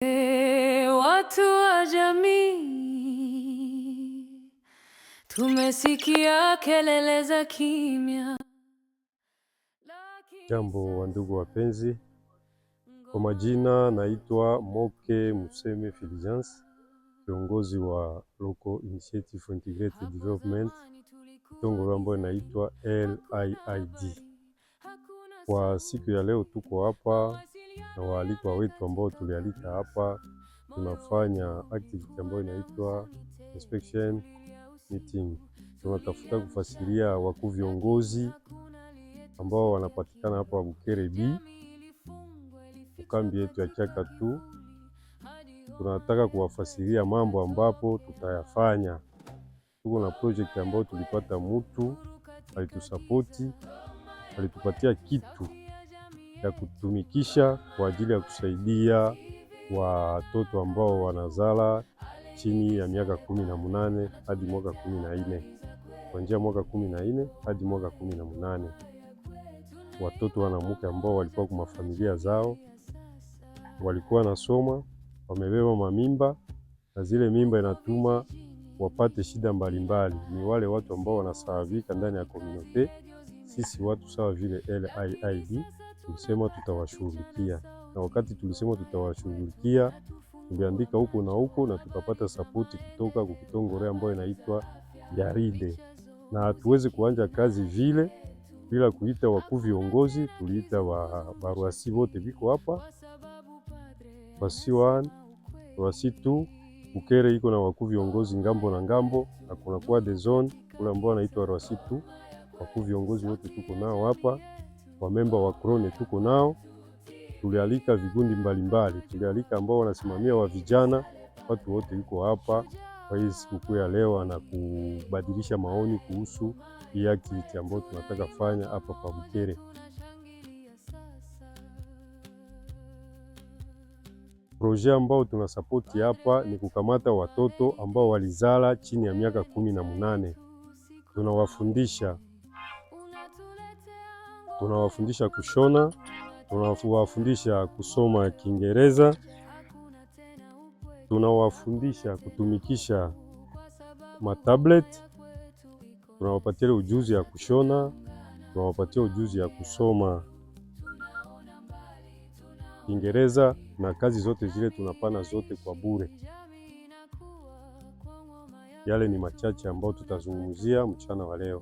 Watu wa jamii, tumesikia kelele za kimya. Jambo wandugu wapenzi, kwa majina naitwa Moke Museme Fulgence, kiongozi wa Local Initiative for Integrated Development, kitongole ambayo inaitwa LIID. Kwa siku ya leo tuko hapa na waalikwa wetu ambao tulialika hapa, tunafanya activity ambayo inaitwa inspection meeting. Tunatafuta kufasiria wakuu viongozi ambao wanapatikana hapa Bukere B, kambi yetu ya Chakatu. Tunataka kuwafasiria mambo ambapo tutayafanya. Tuko na project ambayo tulipata mtu alitusapoti, alitupatia kitu ya kutumikisha kwa ajili ya kusaidia watoto ambao wanazala chini ya miaka 18 hadi mwaka 14, kuanzia mwaka 14 hadi mwaka 18. Watoto wanamuke ambao walikuwa kwa mafamilia zao, walikuwa nasoma, wamebeba mamimba, na zile mimba inatuma wapate shida mbalimbali. Ni wale watu ambao wanasawabika ndani ya community. Sisi watu sawa vile LIID tulisema tutawashughulikia, na wakati tulisema tutawashughulikia tuliandika huko na huko, na tukapata support kutoka kwa kitongole ambayo inaitwa Yaride. Na hatuwezi kuanza kazi vile bila kuita wakuu viongozi. Tuliita baruasi wote biko hapa, Ruasi 1, Ruasi 2, Bukere iko na wakuu viongozi ngambo na ngambo, na kuna kwa de zone kule ambao wanaitwa Ruasi 2. Wakuu viongozi wote tuko nao hapa, wa memba wa Krone tuko nao. Tulialika vikundi mbalimbali, tulialika ambao wanasimamia wa vijana, watu wote yuko hapa kwa hii siku ya leo, na kubadilisha maoni kuhusu hii activity ambayo tunataka fanya hapa pa Bukere. Projet ambao tunasapoti hapa ni kukamata watoto ambao walizala chini ya miaka 18. Tunawafundisha kushona, tunawafundisha kusoma Kiingereza, tunawafundisha kutumikisha matablet, tunawapatia ujuzi ya kushona, tunawapatia ujuzi ya kusoma Kiingereza, na kazi zote zile tunapana zote kwa bure. Yale ni machache ambao tutazungumzia mchana wa leo.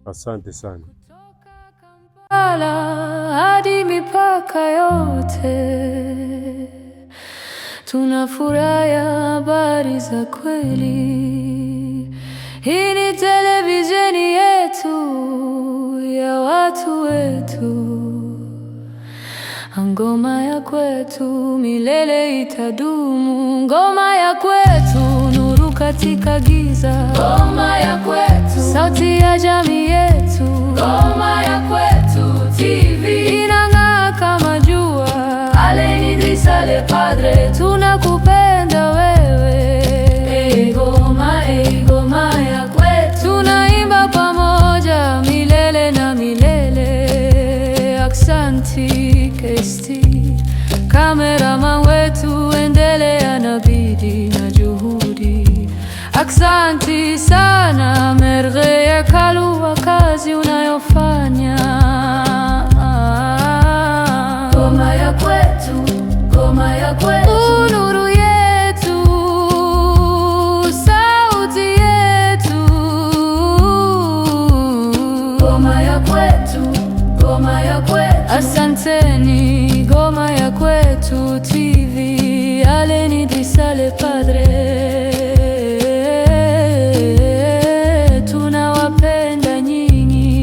Asante sana. Hadi mipaka yote tunafurahia habari za kweli. Hii ni televisheni yetu ya watu wetu. Ngoma ya kwetu milele itadumu. Ngoma ya kwetu, nuru katika giza. Ngoma ya kwetu, sauti ya jamii yetu. Ngoma ya kwetu, TV inang'aa kama jua. Alenidri sale padre, tunakupenda wewe. Ngoma ya kwetu, tunaimba pamoja milele na milele. Aksanti Kesti, kameraman wetu, endelea na bidii na juhudi. Aksanti sana Merge ya Kalua, kazi unayofanya. Ngoma ya kwetu, ngoma ya kwetu, nuru yetu, sauti yetu. Ngoma ya kwetu, ngoma ya kwetu. Asanteni Ngoma ya Kwetu TV, Alenidri sale padre, tunawapenda nyinyi.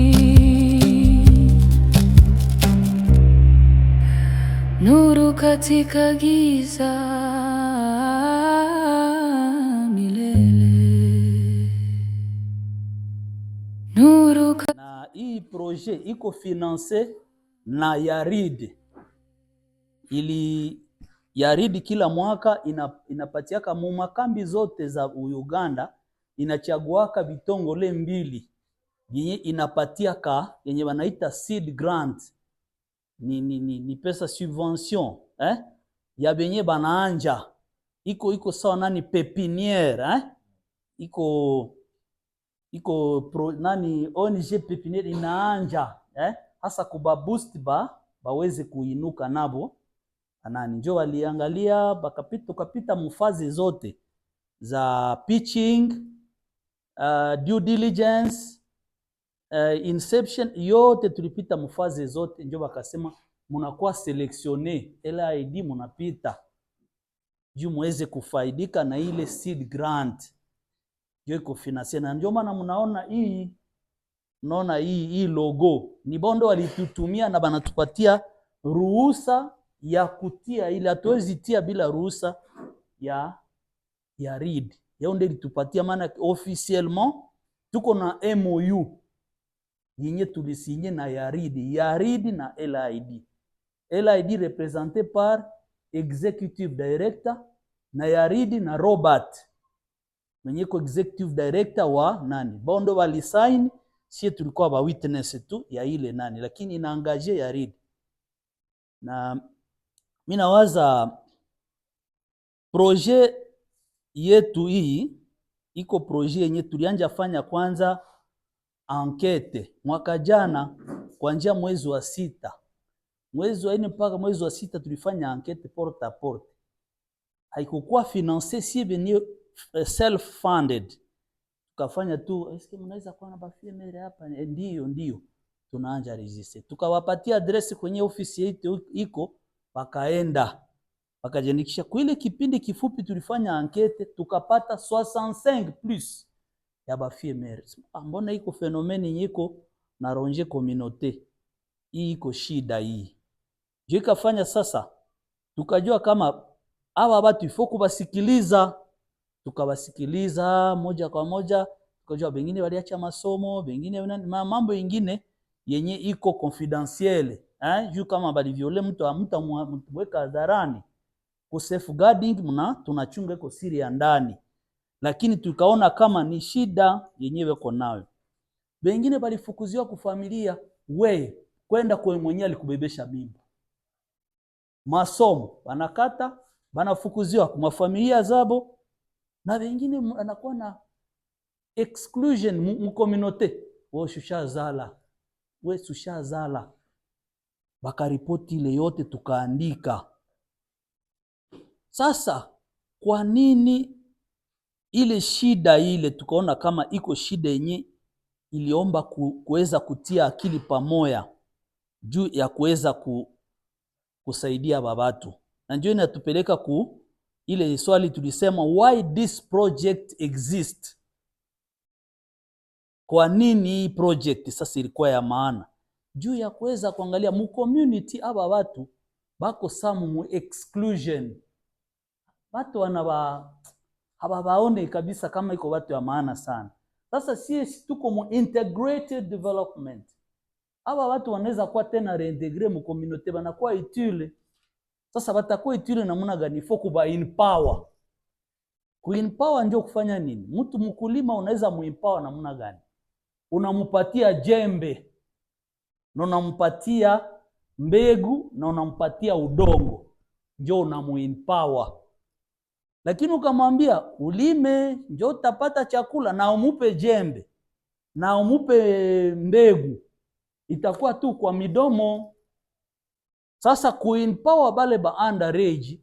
Nuru katika giza milele. Nuru na hii projet iko finance na Yaride. Ili Yaride kila mwaka inapatiaka mu makambi zote za Uganda, inachaguaka bitongole 2 yenye inapatiaka, yenye wanaita seed grant, ni pesa subvention ya benye banaanja iko sawa nani pepiniere iko nani ONG pepiniere inaanja hasa kuba boost baweze kuinuka nabo nani, njo waliangalia tukapita mufazi zote za pitching, due diligence, inception, yote tulipita mufazi zote, njo wakasema munakuwa selectionne LID munapita juu muweze kufaidika na ile seed grant njo iko financier. Na ndio maana mnaona hii logo ni bondo walitutumia na banatupatia ruhusa ya kutia, ile hatuwezi tia bila ruhusa ya RID. Yao ndio litupatia, maana officiellement tuko na MOU yenye tulisinye na ya RID na LID. LID representé par executive director na ya RID na Robert mwenye ko executive director wa nani bondo walisign, sie tulikuwa ba witness tu ya ile nani, lakini inaangaje ya RID. Na mimi nawaza projet yetu hii iko projet yenye tulianja fanya kwanza enquete mwaka jana kuanzia mwezi wa 6, mwezi wa 4 mpaka mwezi wa 6 tulifanya enquete porte à porte. Haikukuwa financé, si venir self funded, tukafanya tu eske mnaweza kuwa na bafimere hapa, ndio tunaanja register, tukawapatia address kwenye ofisi yetu iko, wakaenda wakajiandikisha. Kwa ile kipindi kifupi tulifanya enquete tukapata 65 plus ya bafimere. Mbona iko fenomeni yiko na ronge communauté hii, iko shida hii. Je, ikafanya sasa tukajua kama hawa watu ifo kubasikiliza, tukawasikiliza moja kwa moja, tukajua bengine waliacha masomo, bengine mambo mengine yenye iko confidentiel juu kama bali viole mtu mweka hadharani ku safeguarding, tunachunga iko siri ya ndani, lakini tukaona kama ni shida yenyewe kwa nayo. Bengine balifukuziwa kufamilia, kwenda kwa mwenyewe alikubebesha mimba, masomo banakata, banafukuziwa kwa familia zabo, na wengine anakuwa na exclusion mu communauté. Wewe sushazala, bakaripoti ile yote tukaandika. Sasa kwa nini ile shida ile tukaona kama iko shida yenye iliomba kuweza kutia akili pamoja juu ya kuweza kusaidia babatu, na ndio inatupeleka ku ile swali tulisema why this project exist. Kwa nini hii project sasa ilikuwa ya maana? Juu ya kuweza kuangalia mu community aba watu bako samu mu exclusion, watu hababaone kabisa kama iko watu ya maana sana. Sasa sisi tuko mu integrated development, aba watu wanaweza kuwa tena reintegre mu community, banakuwa utile. Sasa batakuwa utile namna gani? Foku ba empower. Kuempower ndio kufanya nini? Mtu mkulima unaweza muempower namna gani? Unampatia jembe na unampatia mbegu na unampatia udongo, ndio unamuempower. Lakini ukamwambia ulime ndio utapata chakula, na umupe jembe na umupe mbegu, itakuwa tu kwa midomo. Sasa kuempower bale ba underage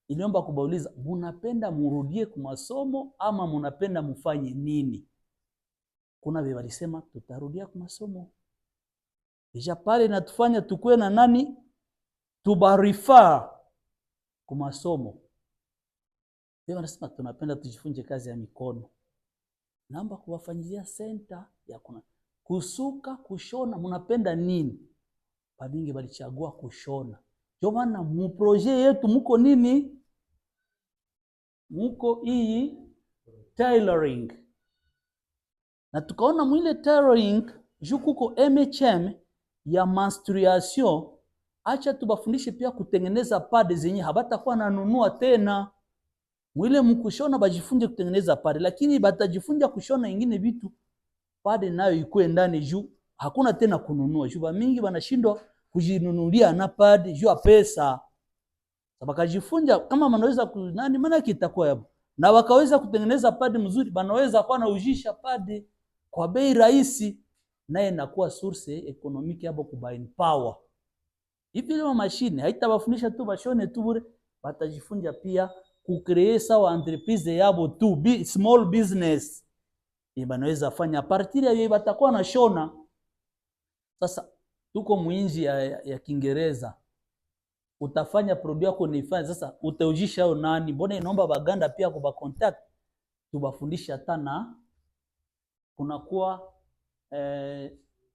iliomba kubauliza, munapenda murudie kwa masomo ama munapenda mufanye nini? Kuna wale walisema tutarudia kwa masomo. Deja pale natufanya tukue na nani tubarifa kwa masomo. Wao wanasema tunapenda tujifunze kazi ya mikono. Naomba kuwafanyia center ya kusuka, kushona, munapenda nini? Babingi balichagua kushona. Ndio maana mu projet yetu muko nini? Muko hii tailoring. Na tukaona mwile tailoring jukuko MHM ya menstruation, acha tubafundishe pia kutengeneza pade zenye habatakuwa nanunua tena. Mwile mkushona bajifunze kutengeneza pade, lakini batajifunza kushona ingine vitu pade nayo ikuwe ndani juu hakuna tena kununua. Juu mingi wanashindwa kujinunulia na pade juu pesa. Bakajifunza kama wanaweza kunani, maana kitakuwa hapo, na wakaweza kutengeneza padi mzuri, banaweza kuwa naujisha padi kwa bei rahisi, naye inakuwa source economic hapo kubain power. Hivi leo mashine haitawafundisha tu bashone tu bure, batajifunza pia kucreate sawa entreprise yabo tu, small business banaweza fanya partir ya batakuwa na shona. Sasa tuko mwinji ya Kiingereza, utafanya product yako nifanye sasa, utaujisha au nani? Mbona inaomba baganda pia kwa contact tubafundisha tana, kunakuwa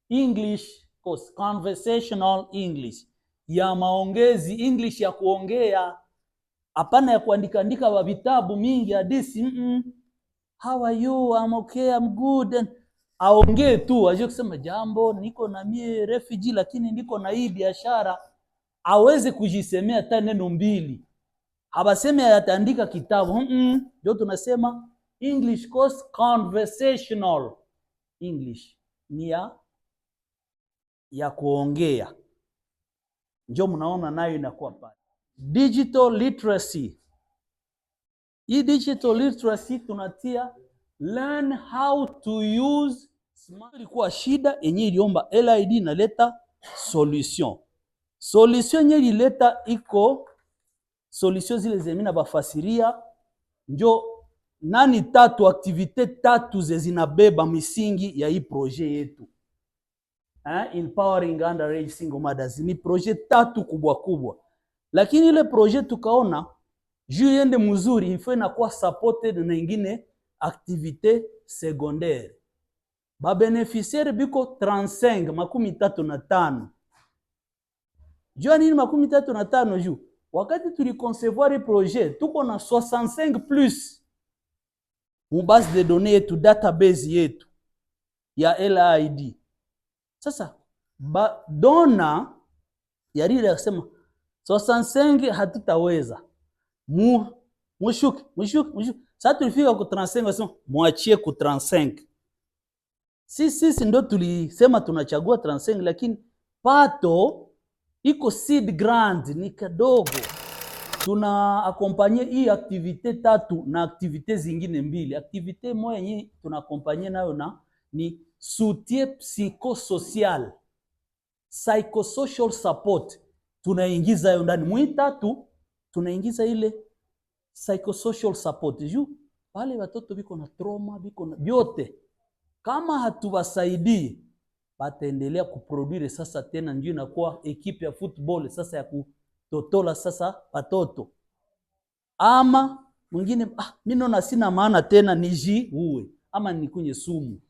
English course, conversational English ya maongezi, English ya kuongea, hapana ya kuandika andika wa vitabu mingi hadithi. How are you? I'm okay, I'm good. And aongee tu, aje kusema jambo, niko na mie refugee lakini niko na hii biashara. Aweze kujisemea hata neno mbili. Abaseme ataandika kitabu. Ndio tunasema English course, conversational English ni ya kuongea. Ndio mnaona nayo inakuwa pale. Digital literacy. Hii digital literacy tunatia learn how to use smart. Ilikuwa shida yenyewe iliomba LID inaleta solution. Solution yenyewe ilileta iko solution zile zemina bafasiria njo nani tatu activite tatu zinabeba misingi ya hii projet yetu. Empowering underage single mothers ni projet tatu kubwa kubwa. Lakini ile projet tukaona juu yende mzuri ifo inakuwa supported na ingine activite secondaire. Ba beneficiaire biko 35 35. Juu nini 35 juu? Wakati tuliconcevoir projet tuko na 65 plus mu base de données yetu, database yetu ya LID. Sasa dona yarili akasema 65 hatutaweza. Mushuki. Sasa tulifika ku 35 wasema muachie ku 35. Sisi ndo tulisema tunachagua 35, lakini pato iko seed grant ni kadogo. Tuna akompanye hii activite tatu na activite zingine mbili. Activite moja yenyewe tuna akompanye nayo ni soutien psychosocial, psychosocial support. Tunaingiza hiyo ndani mwitatu, tunaingiza ile psychosocial support juu wale watoto biko na trauma, biko na vyote. Kama hatuwasaidii bataendelea kuproduce. Sasa tena ndio inakuwa ekipe ya football sasa ya kutotola sasa watoto, ama mwingine mimi naona sina maana tena niji uwe ama nikunye sumu,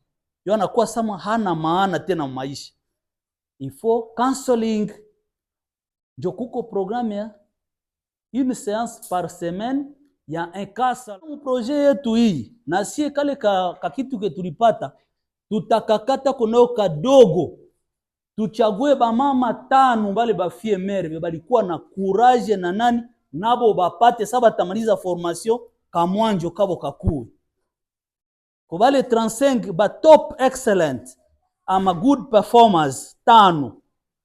ndio anakuwa sama hana maana tena maisha. Ifo counseling ndio kuko programme ya une séance par semaine ya enkasa. Projet yetu hii na sie kale ka kitu ke tulipata tutakakata kono kadogo, tuchague ba mama 5 bale ba fie mère balikuwa na courage na nani nabo bapate saba tamaliza formation kamwanjo kabo kakuu ko bale 35 ba top excellent ama good performers 5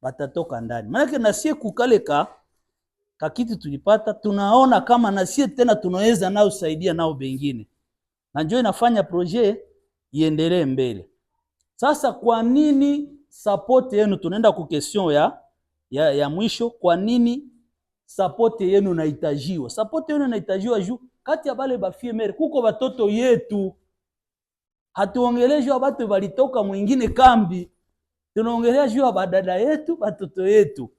batatoka ndani. Maana na sie kukale ka kitu tulipata tunaona kama na sie tena tunaweza nao saidia nao bengine, na njoo inafanya projet iendelee mbele. Sasa kwa nini support yenu, tunaenda ku question ya mwisho, kwa nini support yenu inahitajiwa? Support yenu inahitajiwa juu kati ya bale ba FMR kuko watoto yetu. Hatuongelea juu watu walitoka mwingine kambi, tunaongelea juu badada yetu, watoto yetu.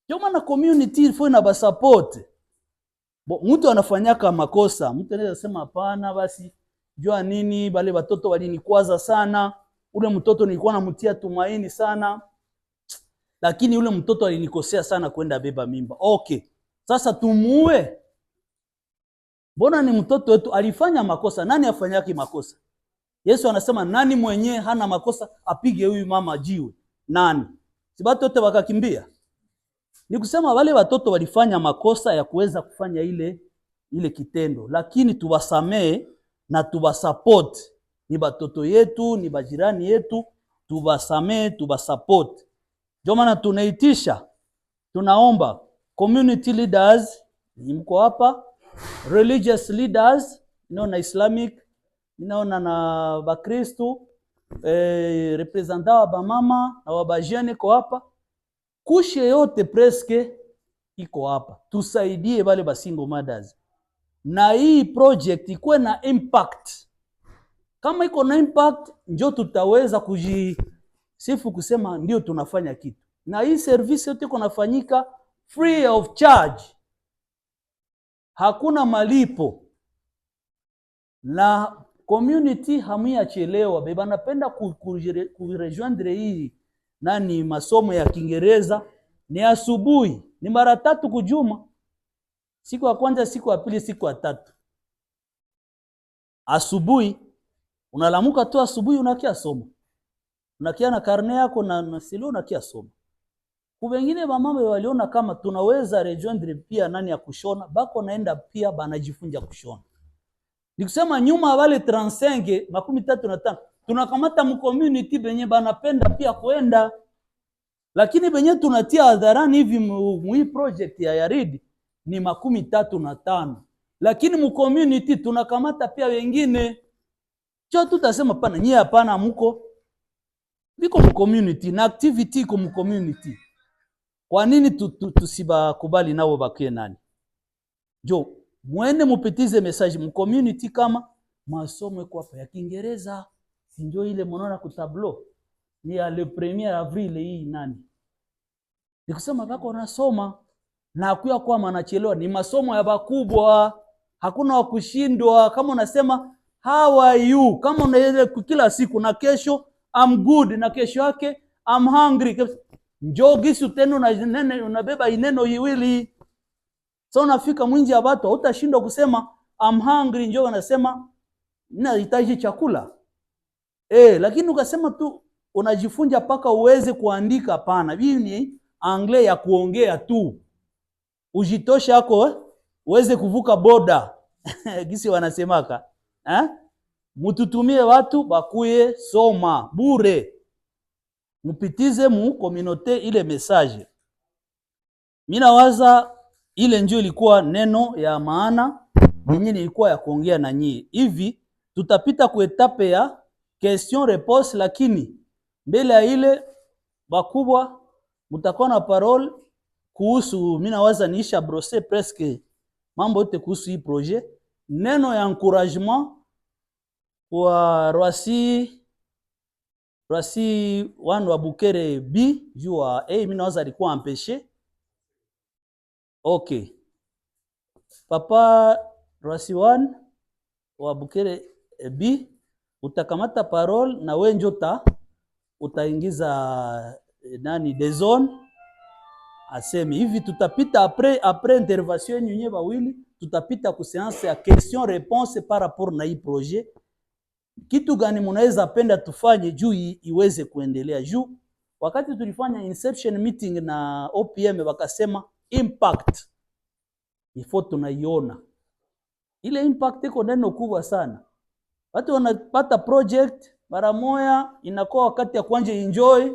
Ndio maana community ifo na ba support. Mtu anafanyaka makosa, mtu anaweza sema hapana basi jua nini bale watoto walinikwaza sana, ule mtoto nilikuwa namtia tumaini sana, lakini ule mtoto alinikosea sana kwenda beba mimba. Okay, sasa tumuue. Mbona ni mtoto wetu alifanya makosa? Nani afanyaki makosa? Yesu anasema nani mwenye hana makosa apige huyu mama jiwe? Nani? Si watu wote wakakimbia? Ni kusema wale watoto walifanya makosa ya kuweza kufanya ile kitendo, lakini tuwasamee na tuwasupport. Ni batoto yetu, ni bajirani yetu, tuwasamee, tuwasupport. Ndio maana tunaitisha, tunaomba community leaders mko hapa, religious leaders, ninaona Islamic, ninaona na Bakristo, representant wa bamama na wa bajene ko hapa, kushe yote preske iko hapa. Tusaidie wale ba single mothers na hii project ikuwe na impact. Kama iko na impact, ndio tutaweza kujisifu kusema ndio tunafanya kitu. Na hii service yote iko nafanyika free of charge, hakuna malipo, na community hamuyachelewa. Beba napenda kurejoindre hii nani masomo ya Kiingereza ni asubuhi, ni mara 3 kujuma, siku ya kwanza, siku ya pili, siku ya 3. Asubuhi unalamuka tu, asubuhi unakia soma, unakia na karne yako na silo, unakia soma. Wengine mama waliona kama tunaweza rejoindre pia nani ya kushona, bako naenda pia banajifunza kushona. Nikusema nyuma wale 35 35 tunakamata mu community benye banapenda pia kuenda, lakini benye tunatia hadharani hivi mu project ya Yarid ni 35, lakini mu community tunakamata pia wengine. Cho tutasema pana nyie hapana, mko biko mu community na activity iko mu community. Kwa nini tusibakubali nao bakie nani? Jo, mwende mupitize message mu community kama masomo kwa hapa ya Kiingereza ndio ile mnaona ku tableau ni ya le 1er avril hii nani. Nikusema bako nasoma na kuya kwa manachelewa, ni masomo ya bakubwa, hakuna wa kushindwa. Kama unasema how are you, kama unaele kila siku na kesho I'm good, na kesho yake I'm hungry, njoo gisi tena unabeba ineno iwili. So unafika mwingi ya watu utashindwa kusema I'm hungry, njoo unasema ninahitaji chakula. Lakini ukasema tu unajifunza paka uweze kuandika, pana. Hii ni anglais ya kuongea tu. Ujitosha yako uweze kuvuka boda. Gisi wanasemaka. Mututumie watu bakuye soma bure. Mupitize mu communauté ile message. Mina waza ile njoo ilikuwa neno ya maana yenye ilikuwa ya kuongea na nyie. Hivi tutapita ku etape ya question réponse, lakini mbele ya ile bakubwa mutakuwa na parole kuhusu. Mina waza niisha brosser presque mambo yote kuhusu hii projet. Neno ya encouragement kwa Roisi wanu wa Bukere B jua mina waza alikuwa empêché. Okay. Papa Roisi wan wa Bukere B, utakamata parole na wewe njota utaingiza nani Dezone aseme hivi. Tutapita après intervention yenyewe bawili, tutapita ku séance ya question réponse par rapport na hii projet. Kitu gani mnaweza penda tufanye juu iweze kuendelea? Juu wakati tulifanya inception meeting na OPM wakasema impact ifo tunaiona. Ile impact iko neno kubwa sana. Watu wanapata project mara moja, inakuwa wakati ya kuanza enjoy,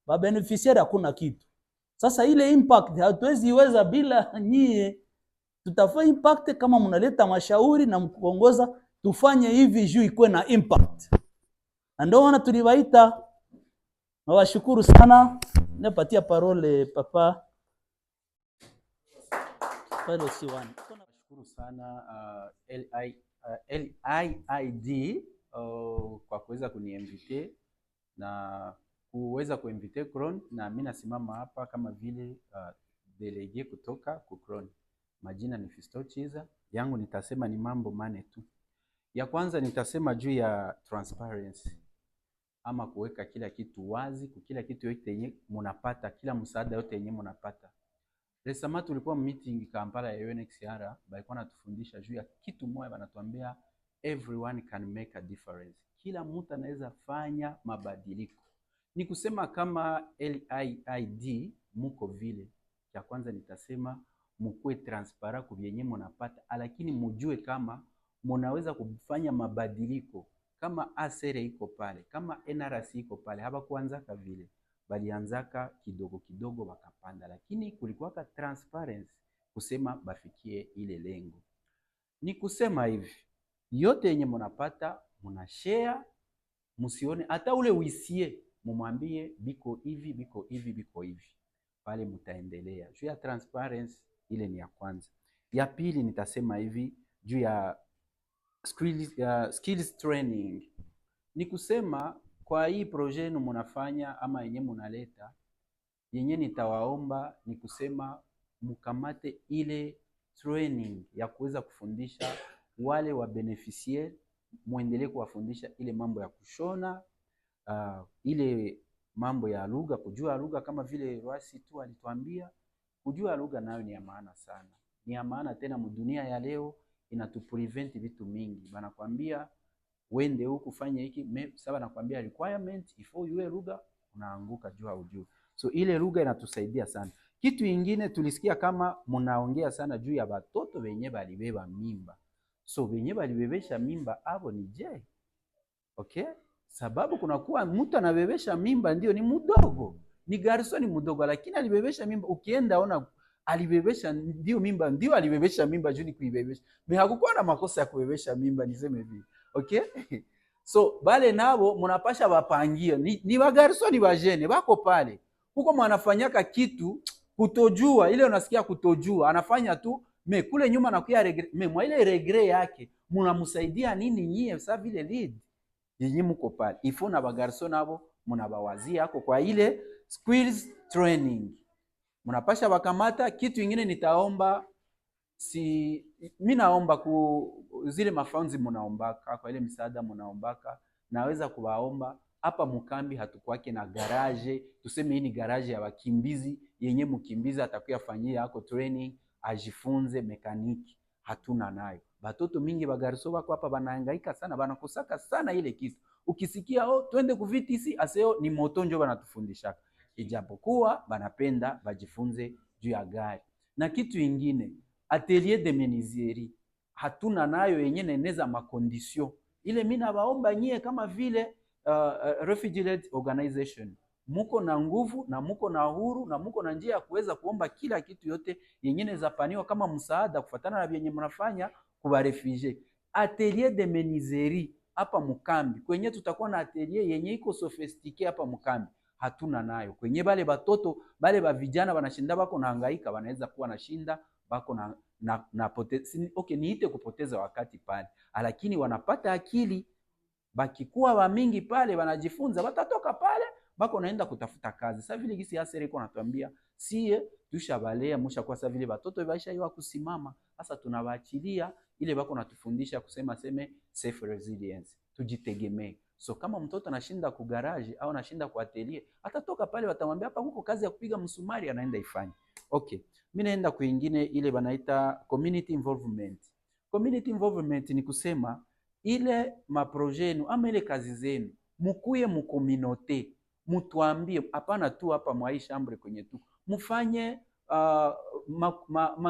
ba beneficiary hakuna kitu. Sasa ile impact hatuwezi iweza bila nyie. Tutafanya impact kama mnaleta mashauri na mkuongoza tufanye hivi juu ikuwe na impact. Na ndio maana tuliwaita. Nawashukuru sana. Napatia parole papa Pale Siwani. Nashukuru sana LIID kwa kuweza kuniinvite na kuweza kuinvite Kron, na mimi nasimama hapa kama vile delege kutoka Kron. Majina ni Fisto Chiza. Yangu nitasema ni mambo mane tu. Ya kwanza nitasema juu ya transparency, ama kuweka kila kitu wazi, kila kitu yote yenye mnapata, kila msaada yote yenye mnapata. Resama tulikuwa meeting Kampala ya UNHCR, balikuwa natufundisha juu ya kitu moja, wanatuambia everyone can make a difference. Kila mtu anaweza fanya mabadiliko. Ni kusema kama LIID muko vile. Ya kwanza nitasema mkuwe transparent kwa vyenye mnapata, lakini mjue kama mnaweza kufanya mabadiliko. Kama ASR iko pale, kama NRC iko pale, haba kuanza ka vile. balianzaka kidogo kidogo bakapanda, lakini kulikuwaka transparency kusema bafikie ile lengo. Ni kusema hivi, yote yenye munapata munashare, musione hata ule uisie, mumwambie biko hivi biko hivi biko hivi, pale mutaendelea. Juu ya transparency, ile ni ya kwanza. Ya pili nitasema hivi juu ya skills training. Ni kusema kwa hii projet yenu munafanya ama yenye munaleta, yenye nitawaomba ni kusema mukamate ile training ya kuweza kufundisha wale wa beneficiaire, muendelee kuwafundisha ile mambo ya kushona, ile mambo ya lugha, kujua lugha kama vile Rwasi tu alituambia. Kujua lugha nayo ni ya maana sana, ni ya maana tena. Mudunia ya leo inatuprevent vitu mingi, banakwambia wende huku fanye hiki, sasa nakwambia requirement before yue lugha unaanguka juu haujui. So ile lugha inatusaidia sana. Kitu ingine tulisikia kama munaongea sana juu ya batoto wenye balibeba mimba. So wenye balibebesha mimba abo ni je? Okay? Sababu kunakuwa mtu anabebesha mimba ndio ni mdogo, ni garso ni mdogo, lakini alibebesha mimba. Ukienda ona alibebesha ndio mimba, ndio alibebesha mimba juu ni kuibebesha. Hakukuwa na makosa ya kubebesha mimba, niseme hivi. Okay? So bale nabo munapasha bapangia, ni bagarso ni bajene bako pale. Huko mwanafanyaka kitu kutojua, ile unasikia kutojua, anafanya tu kule nyuma nakuya regret. Mwa ile regret yake munamsaidia nini nyie sasa vile lead yenye mko pale. Ifo na bagarso nabo munabawazia hako kwa ile skills training. Munapasha bakamata. Kitu ingine nitaomba, mimi naomba zile mafunzi munaombaka, kwa ile msaada munaombaka, naweza kuwaomba hapa mkambi hatukwake na garage, tuseme hii ni garage ya wakimbizi yenye mkimbizi atakuya fanyia hako training ajifunze mekaniki. Hatuna nayo. Batoto mingi bagariso bako hapa banahangaika sana, banakosaka sana ile kitu. Ukisikia twende kuvitisi aseo ni moto njo banatufundisha, ijapokuwa banapenda bajifunze juu ya gari. Na kitu ingine, atelier de menuiserie hatuna nayo yenye neneza makondisyon. Ile mimi nabaomba nyie kama vile refugee-led organization, muko na nguvu na muko na huru na muko na njia ya kuweza kuomba kila kitu yote yenye nezapaniwa kama msaada kufuatana na vyenye mnafanya kwa refugee. Atelier de menuiserie hapa mkambi kwenye tutakuwa na atelier yenye iko sophistiqué hapa mkambi, hatuna nayo. Kwenye bale batoto bale ba vijana wanashinda bako nahangaika, wanaweza kuwa nashinda bako okay, niite kupoteza wakati pale, lakini wanapata akili. Bakikuwa wa mingi pale wanajifunza, watatoka pale bako naenda kutafuta kazi. Sasa vile gisi asere iko natuambia sie tushabalea musha kwa sasa vile batoto baisha ywa kusimama. Sasa tunawaachilia ile bako natufundisha kusema self resilience, tujitegemee. So kama mtoto anashinda ku garage au anashinda ku atelier, atatoka pale watamwambia hapa huko kazi ya kupiga msumari, anaenda ifanye. Okay, mimi naenda kuingine ile banaita community involvement. Community involvement ni kusema ile maproje yenu ama ile kazi zenu mukuye mukominote, mutuambie hapana tu hapa mwa hii chambre kwenye tu mufanye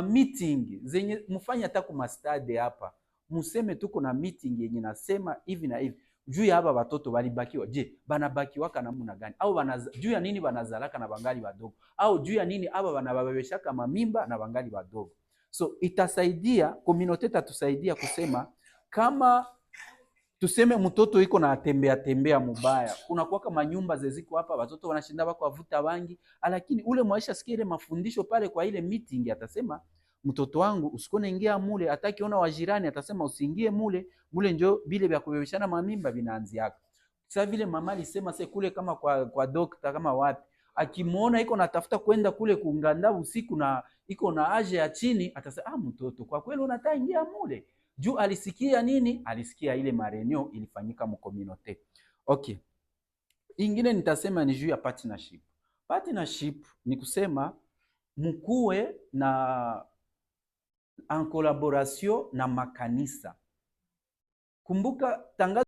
meeting zenye mufanye hata kuma stade hapa, museme tuko na meeting yenye nasema hivi na hivi juu ya hapa watoto walibakiwa. Je, banabakiwa kana namna gani? Au juu ya nini banazalaka na bangali wadogo? Au juu ya nini hapa banababebeshaka mamimba na bangali wadogo? So itasaidia community, tatusaidia kusema kama tuseme mtoto iko na tembea mubaya, kuna kwa kama nyumba zeziko hapa watoto wanashinda bako wavuta bangi, lakini ule mwaisha sikia ile mafundisho pale kwa ile meeting, atasema mtoto wangu usikone ingia mule, atakiona wajirani atasema usiingie mule njo bile vya kubebeshana mamimba vinaanziaka. Sasa vile mama alisema kule kama kwa dokta kama wapi, akimuona iko natafuta kwenda kule kunganda usiku na iko na aje ya chini, atasema mtoto kwa kweli unataka ingia mule. Juu alisikia nini? Alisikia ile marenio ilifanyika mkominote. Okay. Ingine nitasema ni juu ya partnership. Partnership ni kusema mkuwe na en collaboration na makanisa. Kumbuka tangazo